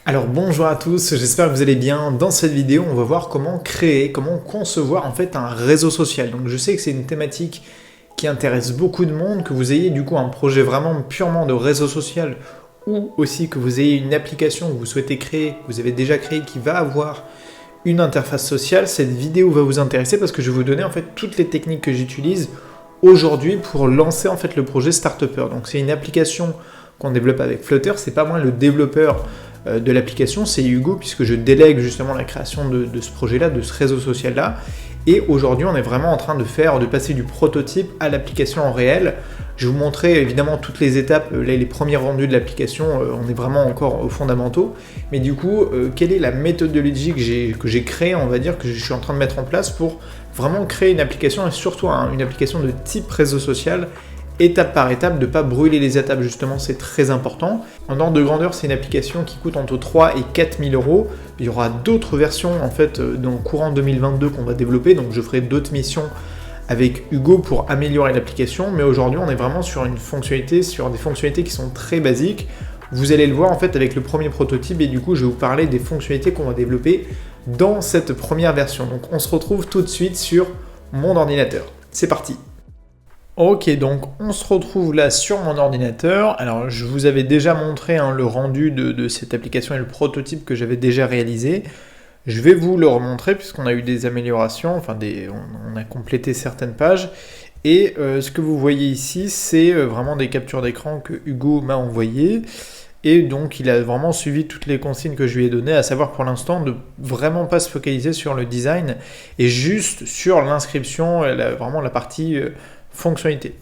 Alors bonjour à tous, j'espère que vous allez bien. Dans cette vidéo, on va voir comment créer, comment concevoir en fait un réseau social. Donc je sais que c'est une thématique qui intéresse beaucoup de monde, que vous ayez du coup un projet vraiment purement de réseau social ou aussi que vous ayez une application que vous souhaitez créer, que vous avez déjà créée qui va avoir une interface sociale. Cette vidéo va vous intéresser parce que je vais vous donner en fait toutes les techniques que j'utilise aujourd'hui pour lancer en fait le projet Startupper. Donc c'est une application qu'on développe avec Flutter, c'est pas moi le développeur de l'application, c'est Hugo, puisque je délègue justement la création de ce projet-là, de ce réseau social-là. Et aujourd'hui, on est vraiment en train de passer du prototype à l'application en réel. Je vais vous montrer évidemment toutes les étapes, là, les premiers rendus de l'application, on est vraiment encore aux fondamentaux. Mais du coup, quelle est la méthodologie que j'ai créée, on va dire, que je suis en train de mettre en place pour vraiment créer une application, et surtout une application de type réseau social, étape par étape, de ne pas brûler les étapes, justement, c'est très important. En ordre de grandeur, c'est une application qui coûte entre 3 et 4 000 euros. Il y aura d'autres versions, en fait, dans le courant 2022 qu'on va développer, donc je ferai d'autres missions avec Hugo pour améliorer l'application, mais aujourd'hui, on est vraiment sur des fonctionnalités qui sont très basiques. Vous allez le voir, en fait, avec le premier prototype, et du coup, je vais vous parler des fonctionnalités qu'on va développer dans cette première version. Donc, on se retrouve tout de suite sur mon ordinateur. C'est parti! Ok, donc on se retrouve là sur mon ordinateur. Alors je vous avais déjà montré le rendu de cette application et le prototype que j'avais déjà réalisé. Je vais vous le remontrer puisqu'on a eu des améliorations, on a complété certaines pages. Et ce que vous voyez ici, c'est vraiment des captures d'écran que Hugo m'a envoyées. Et donc il a vraiment suivi toutes les consignes que je lui ai données, à savoir pour l'instant de vraiment pas se focaliser sur le design et juste sur l'inscription, vraiment la partie fonctionnalité.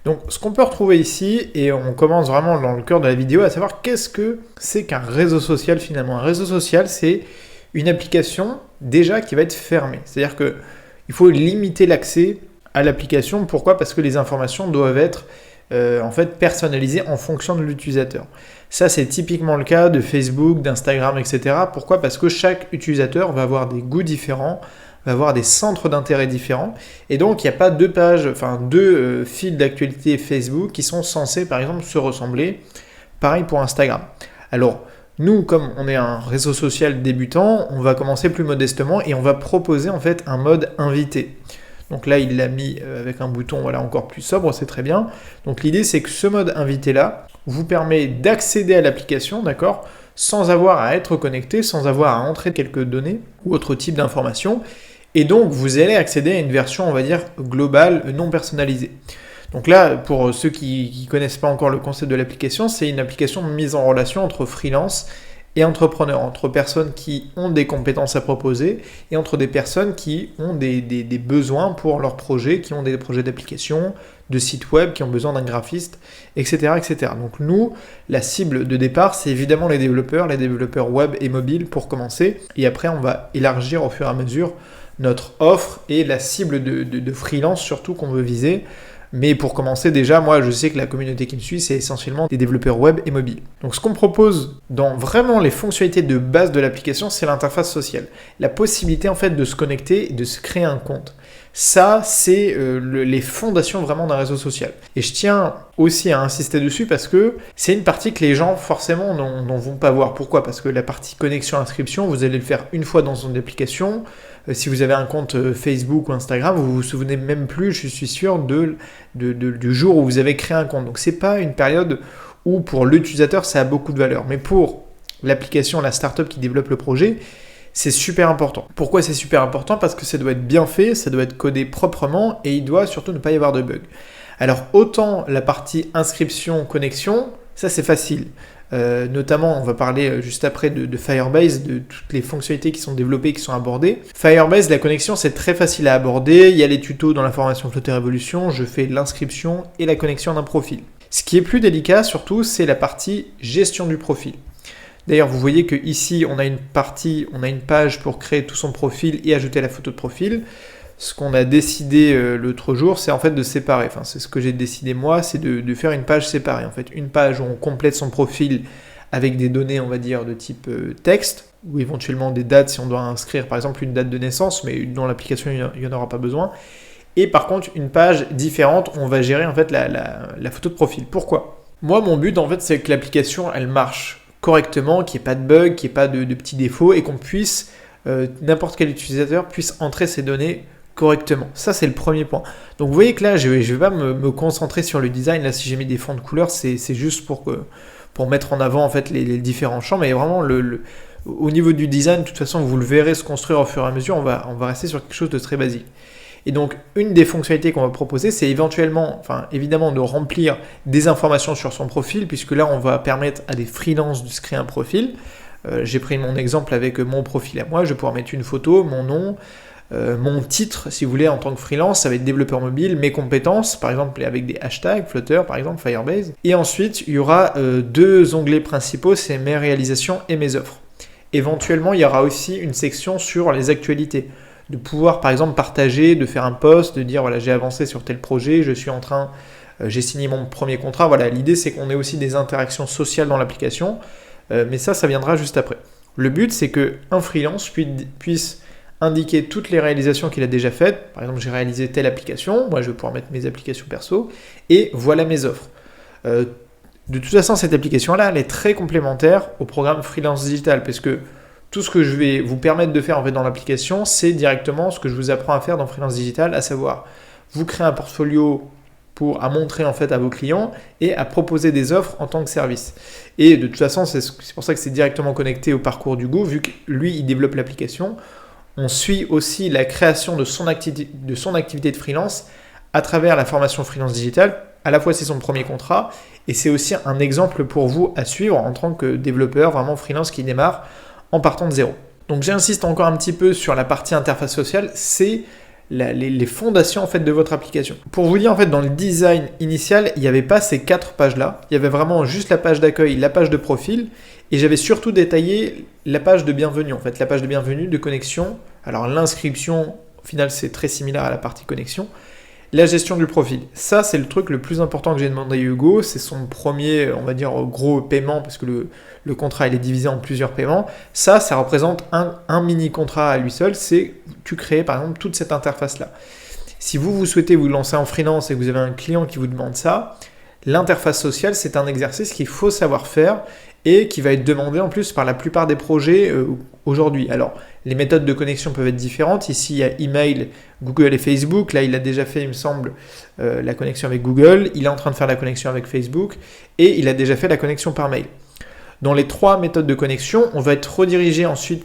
Donc ce qu'on peut retrouver ici, et on commence vraiment dans le cœur de la vidéo, à savoir qu'est-ce que c'est qu'un réseau social finalement. Un réseau social, c'est une application déjà qui va être fermée. C'est-à-dire qu'il faut limiter l'accès à l'application. Pourquoi ? Parce que les informations doivent être en fait personnalisées en fonction de l'utilisateur. Ça, c'est typiquement le cas de Facebook, d'Instagram, etc. Pourquoi ? Parce que chaque utilisateur va avoir des goûts différents, va avoir des centres d'intérêt différents, et donc il n'y a pas deux fils d'actualité Facebook qui sont censés par exemple se ressembler. Pareil pour Instagram. Alors nous, comme on est un réseau social débutant, on va commencer plus modestement et on va proposer en fait un mode invité. Donc là, il l'a mis avec un bouton encore plus sobre, c'est très bien. Donc l'idée, c'est que ce mode invité-là vous permet d'accéder à l'application, d'accord, sans avoir à être connecté, sans avoir à entrer quelques données ou autre type d'informations. Et donc, vous allez accéder à une version, on va dire, globale, non personnalisée. Donc là, pour ceux qui ne connaissent pas encore le concept de l'application, c'est une application de mise en relation entre freelance et entrepreneurs, entre personnes qui ont des compétences à proposer et entre des personnes qui ont des besoins pour leurs projets, qui ont des projets d'application, de sites web, qui ont besoin d'un graphiste, etc., etc. Donc nous, la cible de départ, c'est évidemment les développeurs web et mobile pour commencer, et après on va élargir au fur et à mesure notre offre et la cible de freelance surtout qu'on veut viser. Mais pour commencer déjà, moi je sais que la communauté qui me suit, c'est essentiellement des développeurs web et mobile. Donc ce qu'on propose dans vraiment les fonctionnalités de base de l'application, c'est l'interface sociale. La possibilité en fait de se connecter et de se créer un compte. Ça, c'est les fondations vraiment d'un réseau social. Et je tiens aussi à insister dessus parce que c'est une partie que les gens forcément n'en vont pas voir. Pourquoi ? Parce que la partie connexion-inscription, vous allez le faire une fois dans une application. Si vous avez un compte Facebook ou Instagram, vous vous souvenez même plus, je suis sûr, du jour où vous avez créé un compte. Donc c'est pas une période où pour l'utilisateur ça a beaucoup de valeur. Mais pour l'application, la startup qui développe le projet, c'est super important. Pourquoi c'est super important ? Parce que ça doit être bien fait, ça doit être codé proprement et il doit surtout ne pas y avoir de bugs. Alors autant la partie inscription, connexion, ça c'est facile. Notamment, on va parler juste après de Firebase, de toutes les fonctionnalités qui sont développées, qui sont abordées. Firebase, la connexion, c'est très facile à aborder. Il y a les tutos dans la formation Flutter Evolution. Je fais l'inscription et la connexion d'un profil. Ce qui est plus délicat, surtout, c'est la partie gestion du profil. D'ailleurs, vous voyez que ici, on a une page pour créer tout son profil et ajouter la photo de profil. Ce qu'on a décidé l'autre jour, c'est en fait de séparer. Enfin, c'est ce que j'ai décidé moi, c'est de faire une page séparée. En fait, une page où on complète son profil avec des données, on va dire, de type texte, ou éventuellement des dates si on doit inscrire, par exemple, une date de naissance, mais dans l'application, il n'y en aura pas besoin. Et par contre, une page différente où on va gérer en fait la photo de profil. Pourquoi ? Moi, mon but, en fait, c'est que l'application, elle marche correctement, qu'il n'y ait pas de bug, qu'il n'y ait pas de petits défauts et qu'on puisse, n'importe quel utilisateur puisse entrer ses données correctement. Ça, c'est le premier point. Donc vous voyez que là, je vais pas me concentrer sur le design. Là, si j'ai mis des fonds de couleurs, c'est juste pour mettre en avant en fait les différents champs, mais vraiment au niveau du design, de toute façon, vous le verrez se construire au fur et à mesure, on va rester sur quelque chose de très basique. Et donc, une des fonctionnalités qu'on va proposer, c'est évidemment de remplir des informations sur son profil, puisque là, on va permettre à des freelances de se créer un profil. J'ai pris mon exemple avec mon profil à moi, je vais pouvoir mettre une photo, mon nom, mon titre, si vous voulez, en tant que freelance, ça va être développeur mobile, mes compétences, par exemple avec des hashtags, Flutter par exemple, Firebase. Et ensuite, il y aura deux onglets principaux, c'est mes réalisations et mes offres. Éventuellement, il y aura aussi une section sur les actualités, de pouvoir par exemple partager, de faire un post, de dire voilà, j'ai avancé sur tel projet, j'ai signé mon premier contrat. Voilà, l'idée c'est qu'on ait aussi des interactions sociales dans l'application, mais ça viendra juste après. Le but c'est qu'un freelance puisse indiquer toutes les réalisations qu'il a déjà faites. Par exemple, j'ai réalisé telle application, moi je vais pouvoir mettre mes applications perso, et voilà mes offres. De toute façon, cette application-là, elle est très complémentaire au programme Freelance Digital, parce que tout ce que je vais vous permettre de faire en fait dans l'application, c'est directement ce que je vous apprends à faire dans Freelance Digital, à savoir vous créer un portfolio à montrer en fait à vos clients et à proposer des offres en tant que service. Et de toute façon, c'est pour ça que c'est directement connecté au parcours d'Hugo, vu que lui, il développe l'application. On suit aussi la création de son activité de freelance à travers la formation Freelance Digital. À la fois, c'est son premier contrat et c'est aussi un exemple pour vous à suivre en tant que développeur vraiment freelance qui démarre en partant de zéro. Donc j'insiste encore un petit peu sur la partie interface sociale, c'est les fondations en fait de votre application. Pour vous dire en fait, dans le design initial, il n'y avait pas ces 4 pages-là. Il y avait vraiment juste la page d'accueil, la page de profil, et j'avais surtout détaillé la page de bienvenue en fait, la page de bienvenue, de connexion. Alors l'inscription, au final, c'est très similaire à la partie connexion. La gestion du profil, ça c'est le truc le plus important que j'ai demandé à Hugo, c'est son premier, on va dire, gros paiement, parce que le contrat il est divisé en plusieurs paiements. Ça représente un mini contrat à lui seul, c'est tu crées par exemple toute cette interface-là. Si vous souhaitez vous lancer en freelance et que vous avez un client qui vous demande ça, l'interface sociale c'est un exercice qu'il faut savoir faire et qui va être demandé en plus par la plupart des projets aujourd'hui. Alors, les méthodes de connexion peuvent être différentes. Ici, il y a email, Google et Facebook. Là, il a déjà fait, il me semble, la connexion avec Google. Il est en train de faire la connexion avec Facebook. Et il a déjà fait la connexion par mail. Dans les 3 méthodes de connexion, on va être redirigé ensuite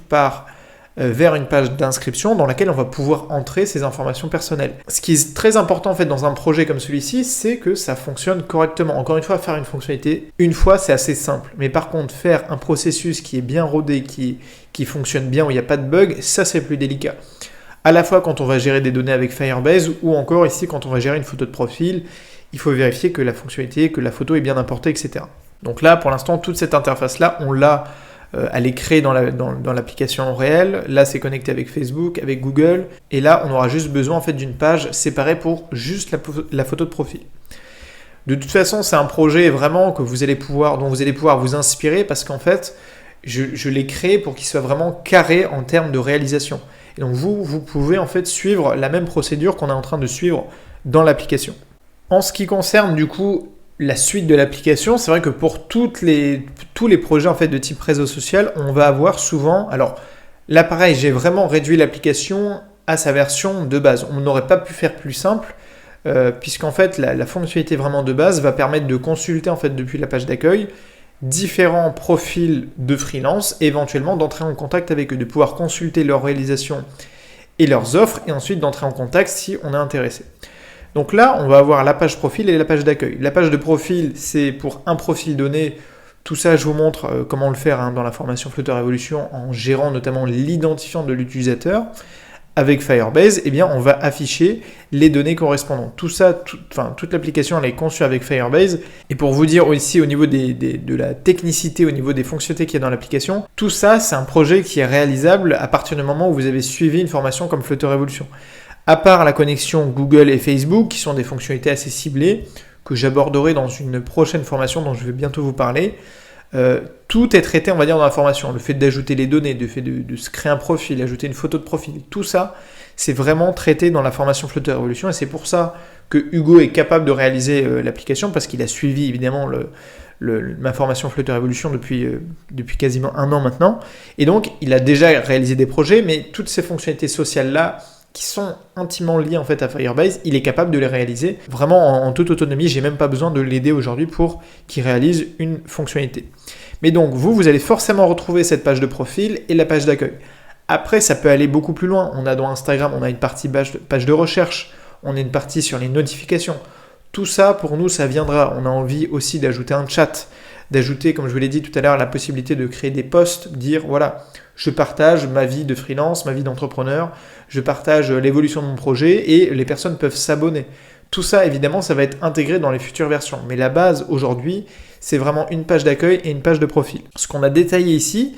vers une page d'inscription dans laquelle on va pouvoir entrer ces informations personnelles. Ce qui est très important en fait dans un projet comme celui-ci, c'est que ça fonctionne correctement. Encore une fois, faire une fonctionnalité, une fois, c'est assez simple. Mais par contre, faire un processus qui est bien rodé, qui fonctionne bien, où il n'y a pas de bug, ça c'est plus délicat. À la fois quand on va gérer des données avec Firebase ou encore ici quand on va gérer une photo de profil, il faut vérifier que la fonctionnalité, que la photo est bien importée, etc. Donc là, pour l'instant, toute cette interface-là, on l'a elle est créée dans l'application réelle. Là, c'est connecté avec Facebook, avec Google. Et là, on aura juste besoin en fait d'une page séparée pour juste la photo de profil. De toute façon, c'est un projet vraiment dont vous allez pouvoir vous inspirer parce qu'en fait, je l'ai créé pour qu'il soit vraiment carré en termes de réalisation. Et donc vous pouvez en fait suivre la même procédure qu'on est en train de suivre dans l'application. En ce qui concerne du coup la suite de l'application, c'est vrai que pour tous les projets en fait de type réseau social, on va avoir souvent, alors là pareil, j'ai vraiment réduit l'application à sa version de base. On n'aurait pas pu faire plus simple, puisqu'en fait la fonctionnalité vraiment de base va permettre de consulter en fait depuis la page d'accueil différents profils de freelance et éventuellement d'entrer en contact avec eux, de pouvoir consulter leurs réalisations et leurs offres et ensuite d'entrer en contact si on est intéressé. Donc là, on va avoir la page profil et la page d'accueil. La page de profil, c'est pour un profil donné. Tout ça, je vous montre comment le faire dans la formation Flutter Evolution en gérant notamment l'identifiant de l'utilisateur. Avec Firebase, eh bien, on va afficher les données correspondantes. Tout ça, toute l'application, elle est conçue avec Firebase. Et pour vous dire aussi au niveau de la technicité, au niveau des fonctionnalités qu'il y a dans l'application, tout ça, c'est un projet qui est réalisable à partir du moment où vous avez suivi une formation comme Flutter Evolution. À part la connexion Google et Facebook, qui sont des fonctionnalités assez ciblées, que j'aborderai dans une prochaine formation dont je vais bientôt vous parler, tout est traité, on va dire, dans la formation. Le fait d'ajouter les données, le fait de se créer un profil, ajouter une photo de profil, tout ça, c'est vraiment traité dans la formation Flutter Evolution, et c'est pour ça que Hugo est capable de réaliser l'application, parce qu'il a suivi évidemment ma formation Flutter Evolution depuis quasiment 1 an maintenant. Et donc, il a déjà réalisé des projets, mais toutes ces fonctionnalités sociales-là, qui sont intimement liées en fait à Firebase, il est capable de les réaliser vraiment en toute autonomie. J'ai même pas besoin de l'aider aujourd'hui pour qu'il réalise une fonctionnalité. Mais donc, vous allez forcément retrouver cette page de profil et la page d'accueil. Après, ça peut aller beaucoup plus loin. On a dans Instagram, on a une partie page de recherche, on a une partie sur les notifications. Tout ça, pour nous, ça viendra. On a envie aussi d'ajouter un chat, d'ajouter, comme je vous l'ai dit tout à l'heure, la possibilité de créer des posts, dire voilà, je partage ma vie de freelance, ma vie d'entrepreneur, je partage l'évolution de mon projet et les personnes peuvent s'abonner. Tout ça, évidemment, ça va être intégré dans les futures versions. Mais la base, aujourd'hui, c'est vraiment une page d'accueil et une page de profil. Ce qu'on a détaillé ici,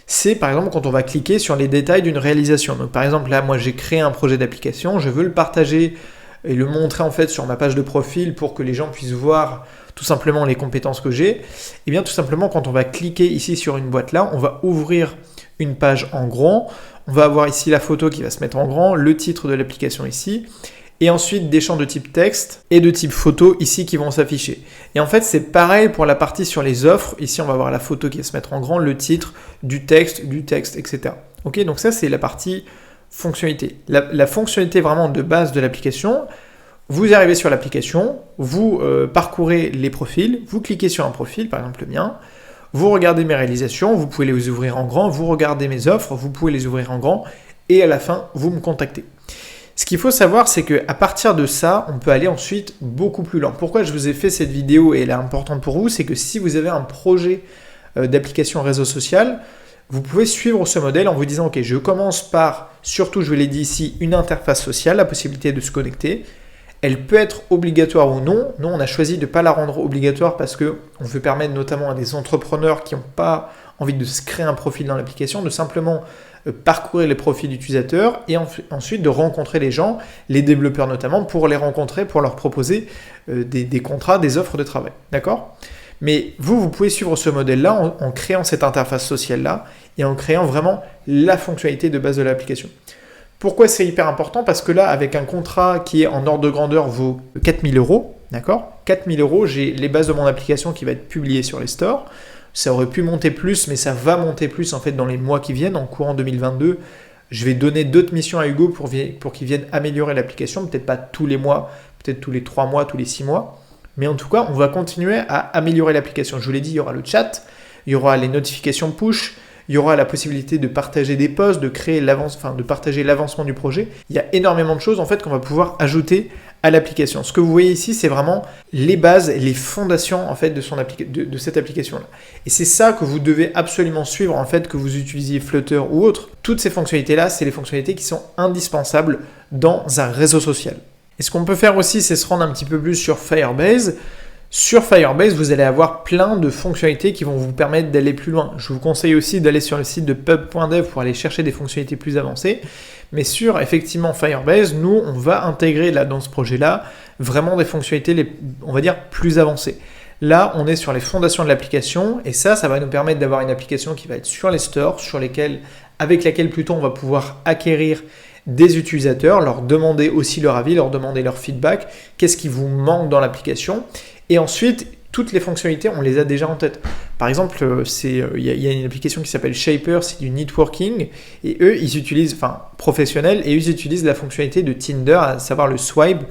c'est par exemple quand on va cliquer sur les détails d'une réalisation. Donc par exemple, là, moi, j'ai créé un projet d'application, je veux le partager et le montrer en fait sur ma page de profil pour que les gens puissent voir tout simplement les compétences que j'ai. Et bien tout simplement, quand on va cliquer ici sur une boîte là, on va ouvrir une page en grand. On va avoir ici la photo qui va se mettre en grand, le titre de l'application ici, et ensuite des champs de type texte et de type photo ici qui vont s'afficher. Et en fait, c'est pareil pour la partie sur les offres. Ici, on va avoir la photo qui va se mettre en grand, le titre, du texte, etc. Ok, donc ça, c'est la partie fonctionnalité. La fonctionnalité vraiment de base de l'application, vous arrivez sur l'application, vous parcourez les profils, vous cliquez sur un profil, par exemple le mien, vous regardez mes réalisations, vous pouvez les ouvrir en grand, vous regardez mes offres, vous pouvez les ouvrir en grand, et à la fin, vous me contactez. Ce qu'il faut savoir, c'est qu'à partir de ça, on peut aller ensuite beaucoup plus loin. Pourquoi je vous ai fait cette vidéo et elle est importante pour vous, c'est que si vous avez un projet d'application réseau social, vous pouvez suivre ce modèle en vous disant, ok, je commence par, surtout je vous l'ai dit ici, une interface sociale, la possibilité de se connecter. Elle peut être obligatoire ou non. Nous, on a choisi de ne pas la rendre obligatoire parce qu'on veut permettre notamment à des entrepreneurs qui n'ont pas envie de se créer un profil dans l'application, de simplement parcourir les profils d'utilisateurs et ensuite de rencontrer les gens, les développeurs notamment, pour les rencontrer, pour leur proposer des contrats, des offres de travail. D'accord ? Mais vous pouvez suivre ce modèle-là en créant cette interface sociale-là et en créant vraiment la fonctionnalité de base de l'application. Pourquoi c'est hyper important ? Parce que là, avec un contrat qui est en ordre de grandeur vaut 4 000 €, d'accord ? 4 000 €, j'ai les bases de mon application qui va être publiée sur les stores. Ça aurait pu monter plus, mais ça va monter plus en fait dans les mois qui viennent, en courant 2022. Je vais donner d'autres missions à Hugo pour qu'il vienne améliorer l'application, peut-être pas tous les mois, peut-être tous les 3 mois, tous les 6 mois. Mais en tout cas, on va continuer à améliorer l'application. Je vous l'ai dit, il y aura le chat, il y aura les notifications push, il y aura la possibilité de partager des posts, de partager l'avancement du projet. Il y a énormément de choses en fait qu'on va pouvoir ajouter à l'application. Ce que vous voyez ici, c'est vraiment les bases, les fondations en fait de cette application-là. Et c'est ça que vous devez absolument suivre en fait, que vous utilisiez Flutter ou autre. Toutes ces fonctionnalités-là, c'est les fonctionnalités qui sont indispensables dans un réseau social. Et ce qu'on peut faire aussi, c'est se rendre un petit peu plus sur Firebase. Sur Firebase, vous allez avoir plein de fonctionnalités qui vont vous permettre d'aller plus loin. Je vous conseille aussi d'aller sur le site de pub.dev pour aller chercher des fonctionnalités plus avancées. Mais sur, effectivement, Firebase, nous, on va intégrer là, dans ce projet-là vraiment des fonctionnalités, on va dire, plus avancées. Là, on est sur les fondations de l'application et ça va nous permettre d'avoir une application qui va être sur les stores, avec laquelle plutôt on va pouvoir acquérir des utilisateurs, leur demander aussi leur avis, leur demander leur feedback, qu'est-ce qui vous manque dans l'application. Et ensuite, toutes les fonctionnalités, on les a déjà en tête. Par exemple, il y a une application qui s'appelle Shaper, c'est du networking, et eux, ils utilisent, professionnels, et ils utilisent la fonctionnalité de Tinder, à savoir le swipe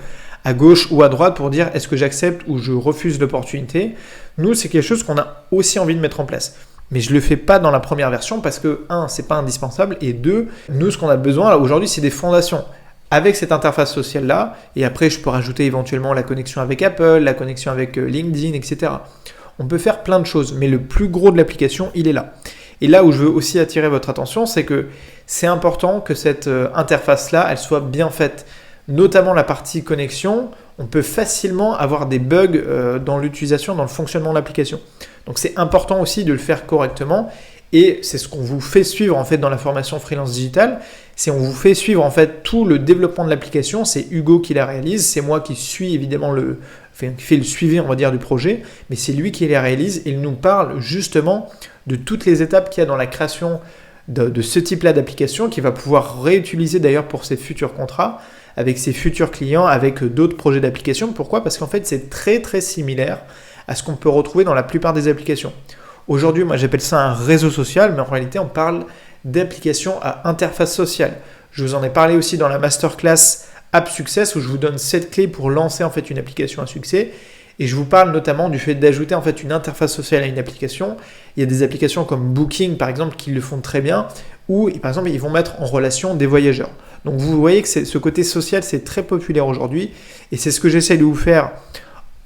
à gauche ou à droite pour dire est-ce que j'accepte ou je refuse l'opportunité. Nous, c'est quelque chose qu'on a aussi envie de mettre en place. Mais je ne le fais pas dans la première version parce que, 1, c'est pas indispensable, et 2, nous, ce qu'on a besoin là, aujourd'hui, c'est des fondations. Avec cette interface sociale-là, et après je peux rajouter éventuellement la connexion avec Apple, la connexion avec LinkedIn, etc. On peut faire plein de choses, mais le plus gros de l'application, il est là. Et là où je veux aussi attirer votre attention, c'est que c'est important que cette interface-là, elle soit bien faite. Notamment la partie connexion, on peut facilement avoir des bugs dans l'utilisation, dans le fonctionnement de l'application. Donc c'est important aussi de le faire correctement. Et c'est ce qu'on vous fait suivre en fait dans la formation Freelance Digital, c'est on vous fait suivre en fait tout le développement de l'application, c'est Hugo qui la réalise, c'est moi qui suis évidemment qui fait le suivi on va dire du projet, mais c'est lui qui la réalise et il nous parle justement de toutes les étapes qu'il y a dans la création de ce type-là d'application qu'il va pouvoir réutiliser d'ailleurs pour ses futurs contrats, avec ses futurs clients, avec d'autres projets d'application. Pourquoi ? Parce qu'en fait c'est très très similaire à ce qu'on peut retrouver dans la plupart des applications. Aujourd'hui, moi j'appelle ça un réseau social, mais en réalité on parle d'applications à interface sociale. Je vous en ai parlé aussi dans la masterclass App Success où je vous donne 7 clés pour lancer en fait une application à succès. Et je vous parle notamment du fait d'ajouter en fait une interface sociale à une application. Il y a des applications comme Booking par exemple qui le font très bien, où par exemple ils vont mettre en relation des voyageurs. Donc vous voyez que ce côté social c'est très populaire aujourd'hui et c'est ce que j'essaie de vous faire,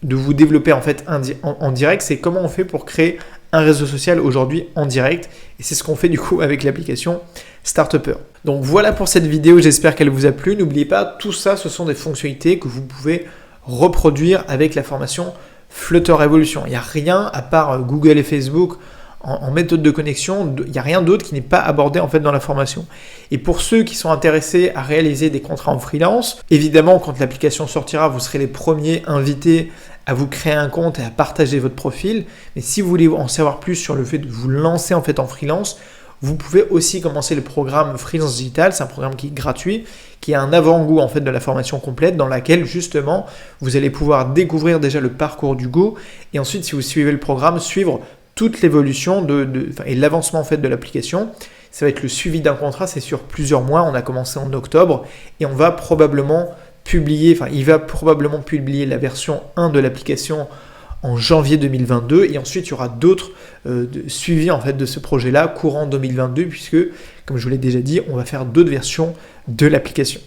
de vous développer en fait en direct, c'est comment on fait pour créer un réseau social aujourd'hui en direct et c'est ce qu'on fait du coup avec l'application Startupper. Donc voilà pour cette vidéo, j'espère qu'elle vous a plu. N'oubliez pas, tout ça ce sont des fonctionnalités que vous pouvez reproduire avec la formation Flutter Evolution. Il n'y a rien à part Google et Facebook en méthode de connexion, il n'y a rien d'autre qui n'est pas abordé en fait dans la formation. Et pour ceux qui sont intéressés à réaliser des contrats en freelance, évidemment quand l'application sortira, vous serez les premiers invités à vous créer un compte et à partager votre profil. Mais si vous voulez en savoir plus sur le fait de vous lancer en fait en freelance, vous pouvez aussi commencer le programme Freelance Digital, c'est un programme qui est gratuit, qui est un avant-goût en fait de la formation complète dans laquelle justement vous allez pouvoir découvrir déjà le parcours d'Hugo et ensuite si vous suivez le programme, suivre toute l'évolution et l'avancement en fait de l'application. Ça va être le suivi d'un contrat, c'est sur plusieurs mois, on a commencé en octobre et on va probablement il va probablement publier la version 1 de l'application en janvier 2022 et ensuite il y aura d'autres suivis en fait de ce projet-là courant 2022 puisque comme je vous l'ai déjà dit, on va faire d'autres versions de l'application.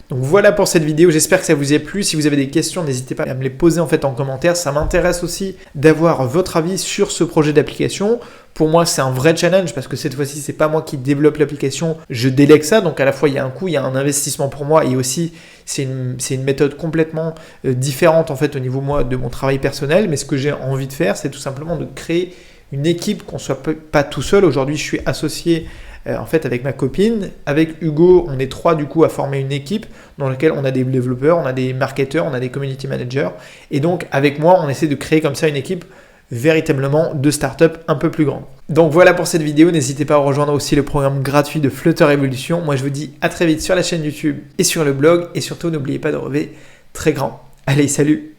Donc voilà pour cette vidéo, j'espère que ça vous a plu. Si vous avez des questions, n'hésitez pas à me les poser en fait en commentaire. Ça m'intéresse aussi d'avoir votre avis sur ce projet d'application. Pour moi, c'est un vrai challenge parce que cette fois-ci, c'est pas moi qui développe l'application, je délègue ça. Donc à la fois, il y a un coût, il y a un investissement pour moi et aussi c'est une méthode complètement différente en fait au niveau de mon travail personnel. Mais ce que j'ai envie de faire, c'est tout simplement de créer une équipe, qu'on soit pas tout seul. Aujourd'hui, je suis associé en fait avec ma copine. Avec Hugo, on est 3 du coup à former une équipe dans laquelle on a des développeurs, on a des marketeurs, on a des community managers. Et donc avec moi, on essaie de créer comme ça une équipe véritablement de start-up un peu plus grande. Donc voilà pour cette vidéo, n'hésitez pas à rejoindre aussi le programme gratuit de Flutter Evolution. Moi je vous dis à très vite sur la chaîne YouTube et sur le blog et surtout n'oubliez pas de rêver très grand. Allez, salut!